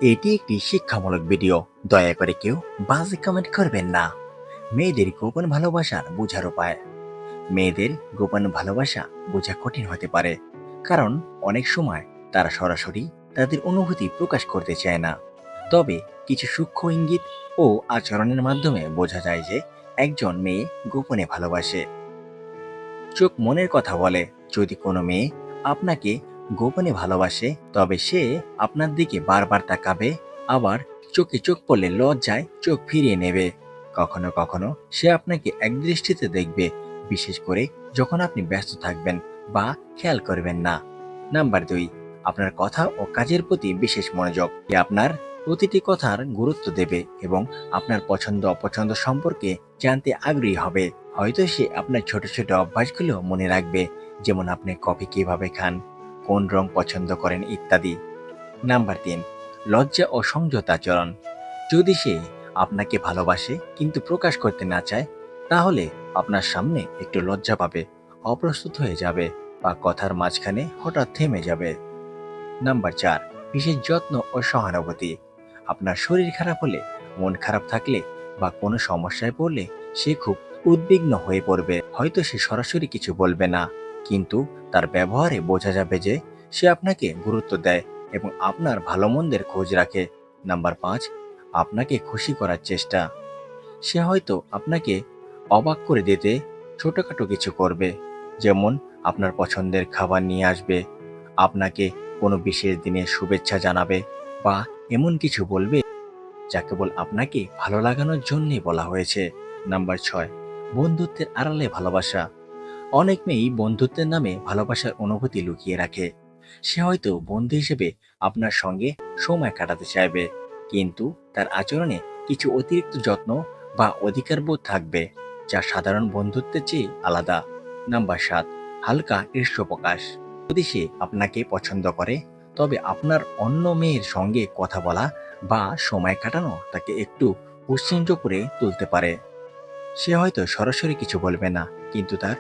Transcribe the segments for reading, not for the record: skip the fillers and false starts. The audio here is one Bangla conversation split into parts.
এটি একটি শিক্ষামূলক ভিডিও। দয়া করে কেউ বাজে কমেন্ট করবেন না। মেয়েদের গোপন ভালোবাসার বোঝার উপায়। মেয়েদের গোপন ভালোবাসা বোঝা কঠিন হতে পারে, কারণ অনেক সময় তারা সরাসরি তাদের অনুভূতি প্রকাশ করতে চায় না। তবে কিছু সূক্ষ্ম ইঙ্গিত ও আচরণের মাধ্যমে বোঝা যায় যে একজন মেয়ে গোপনে ভালোবাসে। চোখ মনের কথা বলে। যদি কোনো মেয়ে আপনাকে গোপনে ভালোবাসে, তবে সে আপনার দিকে বারবার তাকাবে, আবার চোখে চোখ পড়লে লজ্জায় চোখ ফিরিয়ে নেবে। কখনো কখনো সে আপনাকে একদৃষ্টিতে দেখবে, বিশেষ করে যখন আপনি ব্যস্ত থাকবেন বা খেয়াল করবেন না। নাম্বার 2, আপনার কথা ও কাজের প্রতি বিশেষ মনোযোগ। সে আপনার প্রতিটি কথার গুরুত্ব দেবে এবং আপনার পছন্দ অপছন্দ সম্পর্কে জানতে আগ্রহী হবে। হয়তো সে আপনার ছোট ছোট অভ্যাসগুলো মনে রাখবে, যেমন আপনি কফি কিভাবে খান, কোন রং পছন্দ করেন ইত্যাদি। নাম্বার 3, লজ্জা ও সংযত আচরণ। যদি সে আপনাকে ভালোবাসে কিন্তু প্রকাশ করতে না চায়, তাহলে আপনার সামনে একটু লজ্জা পাবে, অপ্রস্তুত হয়ে যাবে বা কথার মাঝখানে হঠাৎ থেমে যাবে। নাম্বার 4, বিশেষ যত্ন ও সহানুভূতি। আপনার শরীর খারাপ হলে, মন খারাপ থাকলে বা কোনো সমস্যায় পড়লে সে খুব উদ্বিগ্ন হয়ে পড়বে। হয়তো সে সরাসরি কিছু বলবে না, কিন্তু তার ব্যবহারে বোঝা যাবে যে সে আপনাকে গুরুত্ব দেয় এবং আপনার ভালো মন্দের খোঁজ রাখে। নাম্বার 5, আপনাকে খুশি করার চেষ্টা। সে হয়তো আপনাকে অবাক করে দিতে ছোটখাটো কিছু করবে, যেমন আপনার পছন্দের খাবার নিয়ে আসবে, আপনাকে কোনো বিশেষ দিনে শুভেচ্ছা জানাবে বা এমন কিছু বলবে যা কেবল আপনাকে ভালো লাগানোর জন্যই বলা হয়েছে। নাম্বার 6, বন্ধুত্বের আড়ালে ভালোবাসা। অনেক মেয়েই বন্ধুত্বের নামে ভালোবাসার অনুভূতি লুকিয়ে রাখে। সে হয়তো বন্ধু হিসেবে আপনার সঙ্গে সময় কাটাতে চাইবে, কিন্তু তার আচরণে কিছু অতিরিক্ত যত্ন বা অধিকারবোধ থাকবে, যা সাধারণ বন্ধুত্বের চেয়ে আলাদা। নাম্বার 7, হালকা ঈর্ষ্যা প্রকাশ। যদি সে আপনাকে পছন্দ করে, তবে আপনার অন্য মেয়ের সঙ্গে কথা বলা বা সময় কাটানো তাকে একটু উৎসাহিত করে তুলতে পারে। সে হয়তো সরাসরি কিছু বলবে না, কিন্তু তার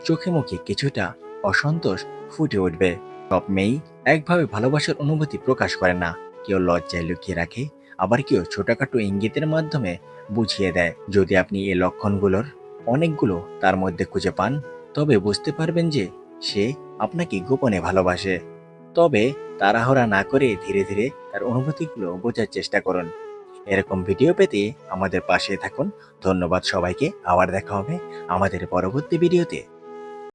চোখে মুখে কিছুটা অসন্তোষ ফুটে উঠবে। সব মেয়েই একভাবে ভালোবাসার অনুভূতি প্রকাশ করে না। কেউ লজ্জায় লুকিয়ে রাখে, আবার কেউ ছোটখাটো ইঙ্গিতের মাধ্যমে বুঝিয়ে দেয়। যদি আপনি এই লক্ষণগুলোর অনেকগুলো তার মধ্যে খুঁজে পান, তবে বুঝতে পারবেন যে সে আপনাকে গোপনে ভালোবাসে। তবে তাড়াহুড়া না করে ধীরে ধীরে তার অনুভূতিগুলো বোঝার চেষ্টা করুন। এরকম ভিডিও পেতে আমাদের পাশে থাকুন। ধন্যবাদ সবাইকে। আবার দেখা হবে আমাদের পরবর্তী ভিডিওতে।